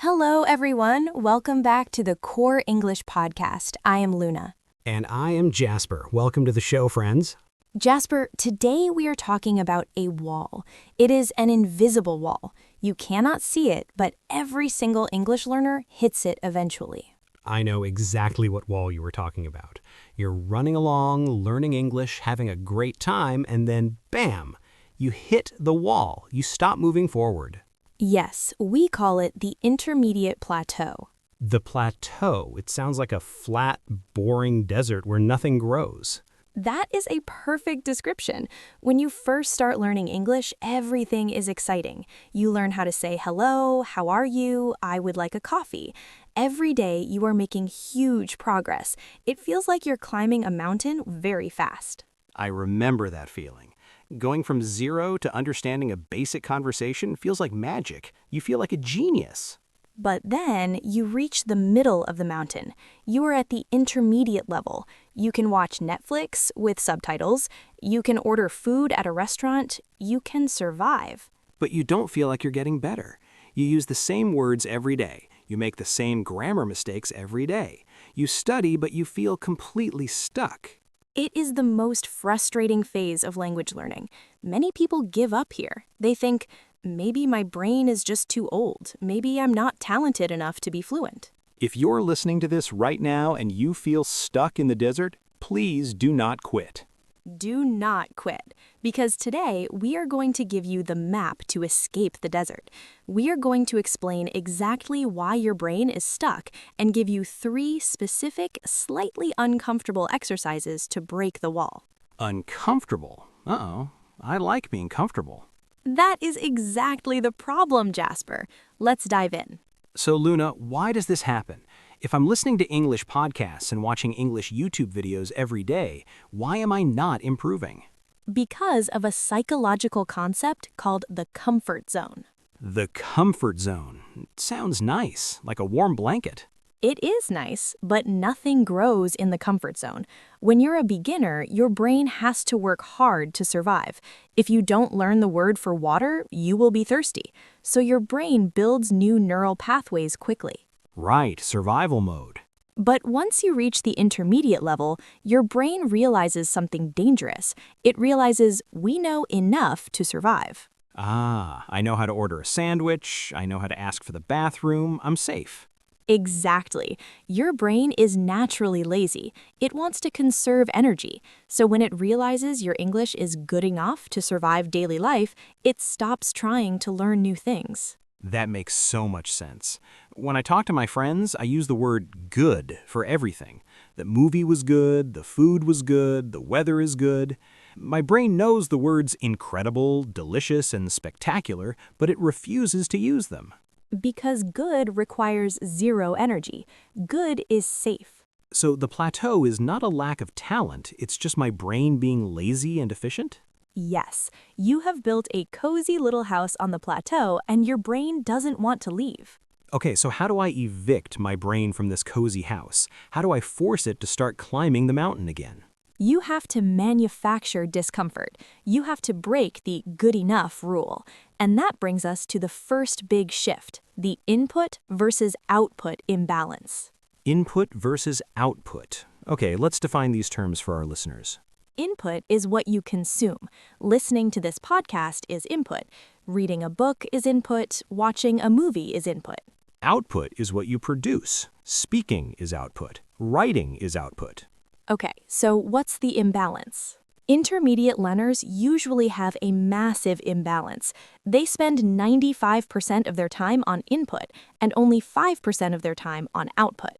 Hello, everyone. Welcome back to the Core English Podcast. I am Luna. And I am Jasper. Welcome to the show, friends. Jasper, today we are talking about a wall. It is an invisible wall. You cannot see it, but every single English learner hits it eventually. I know exactly what wall you were talking about. You're running along, learning English, having a great time, and then bam, you hit the wall. You stop moving forward. Yes, we call it the Intermediate Plateau. The plateau. It sounds like a flat, boring desert where nothing grows. That is a perfect description. When you first start learning English, everything is exciting. You learn how to say hello, how are you, I would like a coffee. Every day you are making huge progress. It feels like you're climbing a mountain very fast. I remember that feeling. Going from zero to understanding a basic conversation feels like magic. You feel like a genius. But then you reach the middle of the mountain. You are at the intermediate level. You can watch Netflix with subtitles. You can order food at a restaurant. You can survive. But you don't feel like you're getting better. You use the same words every day. You make the same grammar mistakes every day. You study, but you feel completely stuck. It is the most frustrating phase of language learning. Many people give up here. They think, maybe my brain is just too old. Maybe I'm not talented enough to be fluent. If you're listening to this right now and you feel stuck in the desert, please do not quit. Do not quit, because today we are going to give you the map to escape the desert. We are going to explain exactly why your brain is stuck and give you 3 specific, slightly uncomfortable exercises to break the wall. Uncomfortable? Uh-oh. I like being comfortable. That is exactly the problem, Jasper. Let's dive in. So, Luna, why does this happen? If I'm listening to English podcasts and watching English YouTube videos every day, why am I not improving? Because of a psychological concept called the comfort zone. The comfort zone. It sounds nice, like a warm blanket. It is nice, but nothing grows in the comfort zone. When you're a beginner, your brain has to work hard to survive. If you don't learn the word for water, you will be thirsty. So your brain builds new neural pathways quickly. Right, survival mode. But once you reach the intermediate level, your brain realizes something dangerous. It realizes we know enough to survive. Ah, I know how to order a sandwich. I know how to ask for the bathroom. I'm safe. Exactly. Your brain is naturally lazy. It wants to conserve energy. So when it realizes your English is good enough to survive daily life, it stops trying to learn new things. That makes so much sense. When I talk to my friends, I use the word good for everything. The movie was good, the food was good, the weather is good. My brain knows the words incredible, delicious, and spectacular, but it refuses to use them. Because good requires 0 energy. Good is safe. So the plateau is not a lack of talent, it's just my brain being lazy and efficient? Yes, you have built a cozy little house on the plateau and your brain doesn't want to leave. Okay, so how do I evict my brain from this cozy house? How do I force it to start climbing the mountain again? You have to manufacture discomfort. You have to break the good enough rule. And that brings us to the first big shift, the input versus output imbalance. Input versus output. Okay, let's define these terms for our listeners. Input is what you consume. Listening to this podcast is input. Reading a book is input. Watching a movie is input. Output is what you produce. Speaking is output. Writing is output. Okay, so what's the imbalance? Intermediate learners usually have a massive imbalance. They spend 95% of their time on input and only 5% of their time on output.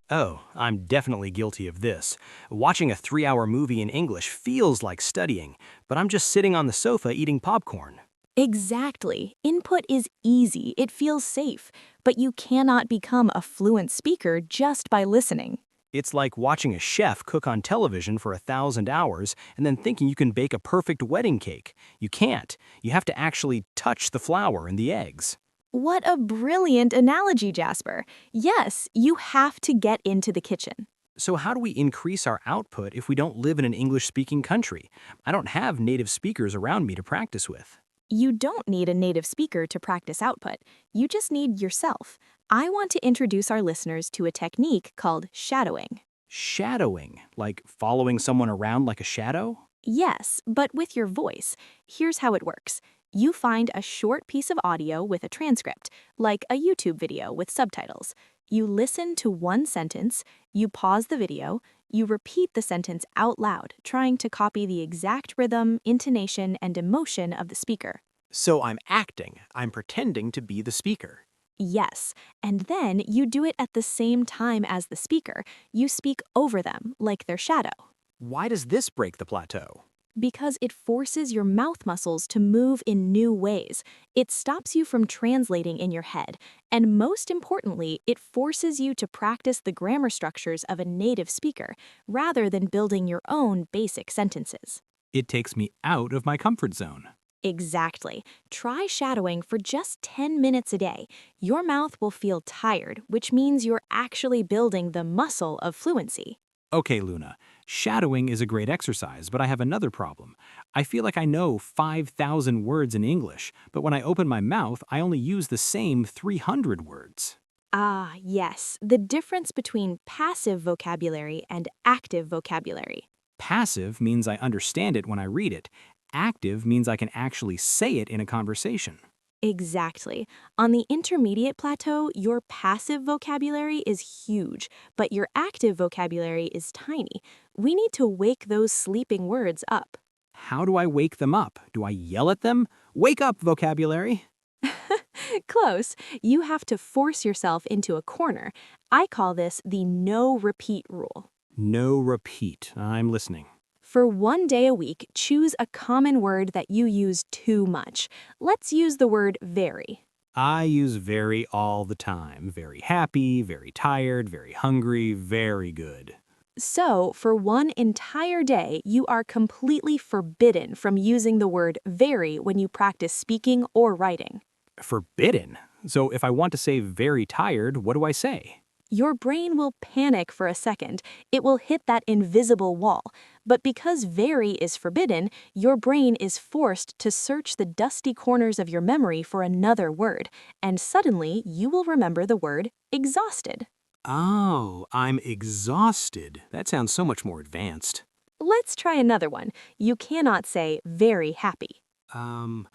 Oh, I'm definitely guilty of this. Watching a 3-hour movie in English feels like studying, but I'm just sitting on the sofa eating popcorn. Exactly. Input is easy. It feels safe. But you cannot become a fluent speaker just by listening. It's like watching a chef cook on television for 1,000 hours and then thinking you can bake a perfect wedding cake. You can't. You have to actually touch the flour and the eggs. What a brilliant analogy, Jasper. Yes, you have to get into the kitchen. So how do we increase our output if we don't live in an English-speaking country? I don't have native speakers around me to practice with. You don't need a native speaker to practice output. You just need yourself. I want to introduce our listeners to a technique called shadowing. Shadowing, like following someone around like a shadow? Yes, but with your voice. Here's how it works. You find a short piece of audio with a transcript, like a YouTube video with subtitles. You listen to one sentence, you pause the video, you repeat the sentence out loud, trying to copy the exact rhythm, intonation, and emotion of the speaker. So I'm acting. I'm pretending to be the speaker. Yes, and then you do it at the same time as the speaker. You speak over them, like their shadow. Why does this break the plateau? Because it forces your mouth muscles to move in new ways. It stops you from translating in your head. And most importantly, it forces you to practice the grammar structures of a native speaker, rather than building your own basic sentences. It takes me out of my comfort zone. Exactly. Try shadowing for just 10 minutes a day. Your mouth will feel tired, which means you're actually building the muscle of fluency. Okay, Luna, shadowing is a great exercise, but I have another problem. I feel like I know 5,000 words in English, but when I open my mouth, I only use the same 300 words. Ah, yes, the difference between passive vocabulary and active vocabulary. Passive means I understand it when I read it. Active means I can actually say it in a conversation. Exactly. On the intermediate plateau, your passive vocabulary is huge, but your active vocabulary is tiny. We need to wake those sleeping words up. How do I wake them up? Do I yell at them? Wake up, vocabulary! Close. You have to force yourself into a corner. I call this the no repeat rule. No repeat. I'm listening. For one day a week, choose a common word that you use too much. Let's use the word very. I use very all the time. Very happy, very tired, very hungry, very good. So, for one entire day, you are completely forbidden from using the word very when you practice speaking or writing. Forbidden? So if I want to say very tired, what do I say? Your brain will panic for a second. It will hit that invisible wall. But because very is forbidden, your brain is forced to search the dusty corners of your memory for another word, and suddenly you will remember the word exhausted. Oh, I'm exhausted. That sounds so much more advanced. Let's try another one. You cannot say very happy. I'm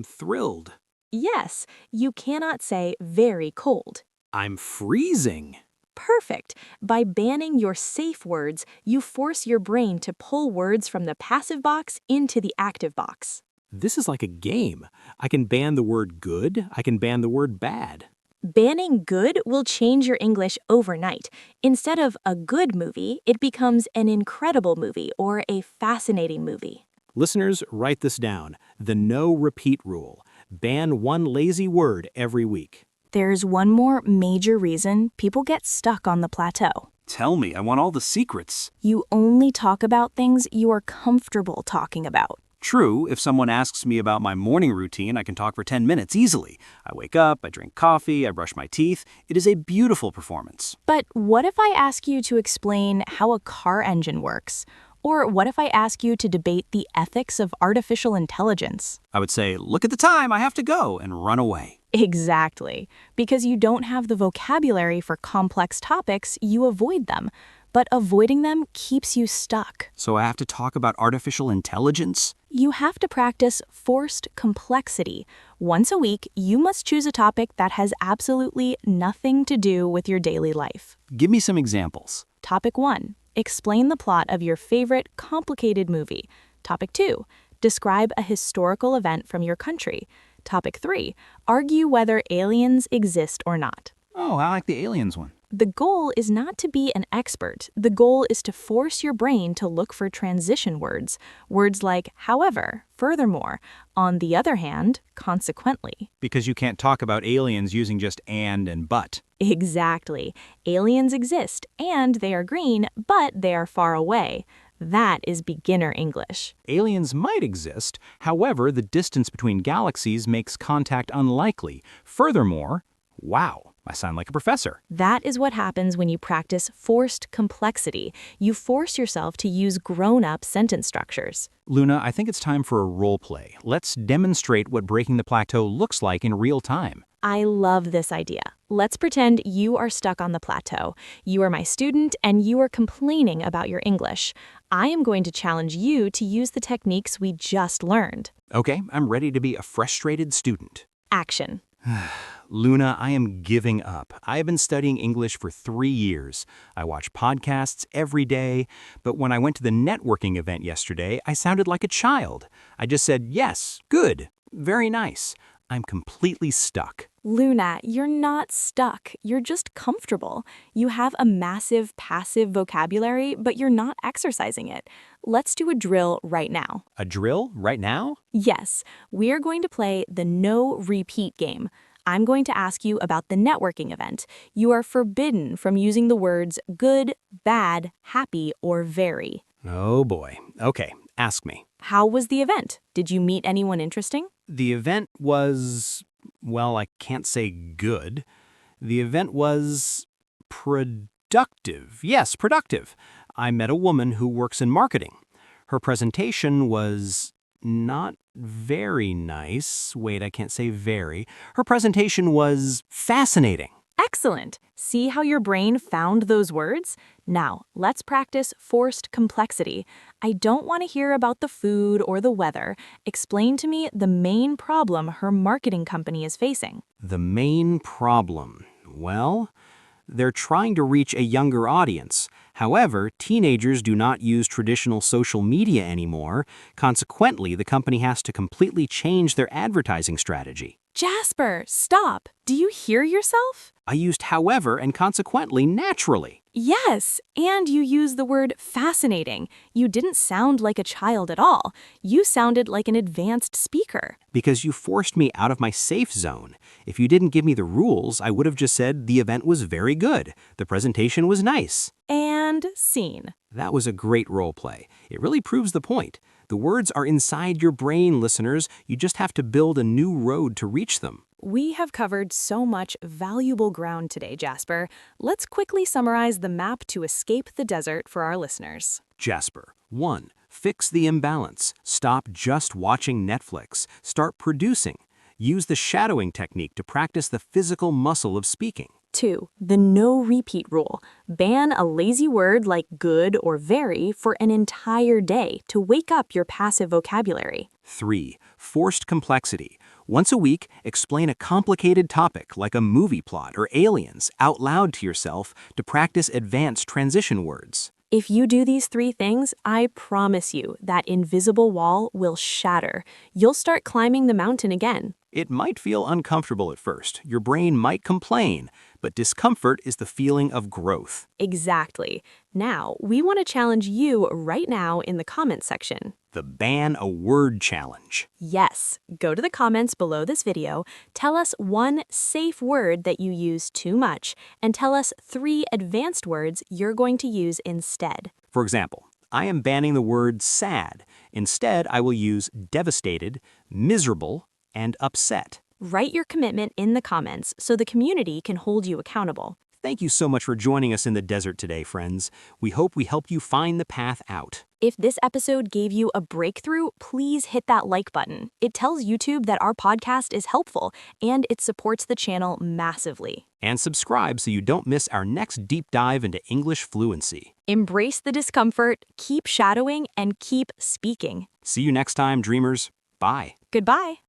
thrilled. Yes, you cannot say very cold. I'm freezing. Perfect. By banning your safe words, you force your brain to pull words from the passive box into the active box. This is like a game. I can ban the word good. I can ban the word bad. Banning good will change your English overnight. Instead of a good movie, it becomes an incredible movie or a fascinating movie. Listeners, write this down. The no repeat rule. Ban one lazy word every week. There's one more major reason people get stuck on the plateau. Tell me, I want all the secrets. You only talk about things you are comfortable talking about. True, if someone asks me about my morning routine, I can talk for 10 minutes easily. I wake up, I drink coffee, I brush my teeth. It is a beautiful performance. But what if I ask you to explain how a car engine works? Or what if I ask you to debate the ethics of artificial intelligence? I would say, look at the time, I have to go, and run away. Exactly. Because you don't have the vocabulary for complex topics, you avoid them. But avoiding them keeps you stuck. So I have to talk about artificial intelligence? You have to practice forced complexity. Once a week, you must choose a topic that has absolutely nothing to do with your daily life. Give me some examples. Topic 1. Explain the plot of your favorite complicated movie. Topic 2. Describe a historical event from your country. Topic 3. Argue whether aliens exist or not. Oh, I like the aliens one. The goal is not to be an expert. The goal is to force your brain to look for transition words. Words like however, furthermore, on the other hand, consequently. Because you can't talk about aliens using just and but. Exactly. Aliens exist, and they are green, but they are far away. That is beginner English. Aliens might exist. However, the distance between galaxies makes contact unlikely. Furthermore, wow. I sound like a professor. That is what happens when you practice forced complexity. You force yourself to use grown-up sentence structures. Luna, I think it's time for a role play. Let's demonstrate what breaking the plateau looks like in real time. I love this idea. Let's pretend you are stuck on the plateau. You are my student and you are complaining about your English. I am going to challenge you to use the techniques we just learned. Okay, I'm ready to be a frustrated student. Action. Luna, I am giving up. I have been studying English for 3 years. I watch podcasts every day, but when I went to the networking event yesterday, I sounded like a child. I just said, yes, good, very nice. I'm completely stuck. Luna, you're not stuck. You're just comfortable. You have a massive passive vocabulary, but you're not exercising it. Let's do a drill right now. A drill right now? Yes, we are going to play the no repeat game. I'm going to ask you about the networking event. You are forbidden from using the words good, bad, happy, or very. Oh boy. Okay, ask me. How was the event? Did you meet anyone interesting? The event was, well, I can't say good. The event was productive. Yes, productive. I met a woman who works in marketing. Her presentation was not very nice. Wait, I can't say very. Her presentation was fascinating. Excellent. See how your brain found those words? Now, let's practice forced complexity. I don't want to hear about the food or the weather. Explain to me the main problem her marketing company is facing. The main problem. Well, they're trying to reach a younger audience. However, teenagers do not use traditional social media anymore. Consequently, the company has to completely change their advertising strategy. Jasper, stop. Do you hear yourself? I used however and consequently naturally. Yes, and you used the word fascinating. You didn't sound like a child at all. You sounded like an advanced speaker. Because you forced me out of my safe zone. If you didn't give me the rules, I would have just said the event was very good. The presentation was nice. And scene. That was a great role play. It really proves the point. The words are inside your brain, listeners. You just have to build a new road to reach them. We have covered so much valuable ground today, Jasper. Let's quickly summarize the map to escape the desert for our listeners. Jasper. 1. Fix the imbalance. Stop just watching Netflix. Start producing. Use the shadowing technique to practice the physical muscle of speaking. 2. The no repeat rule. Ban a lazy word like good or very for an entire day to wake up your passive vocabulary. 3. Forced complexity. Once a week, explain a complicated topic like a movie plot or aliens out loud to yourself to practice advanced transition words. If you do these 3 things, I promise you that invisible wall will shatter. You'll start climbing the mountain again. It might feel uncomfortable at first. Your brain might complain, but discomfort is the feeling of growth. Exactly. Now, we want to challenge you right now in the comments section. The Ban a Word Challenge. Yes, go to the comments below this video, tell us 1 safe word that you use too much, and tell us 3 advanced words you're going to use instead. For example, I am banning the word sad. Instead, I will use devastated, miserable, and upset. Write your commitment in the comments so the community can hold you accountable. Thank you so much for joining us in the desert today, friends. We hope we helped you find the path out. If this episode gave you a breakthrough, please hit that like button. It tells YouTube that our podcast is helpful, and it supports the channel massively. And subscribe so you don't miss our next deep dive into English fluency. Embrace the discomfort, keep shadowing, and keep speaking. See you next time, dreamers. Bye. Goodbye.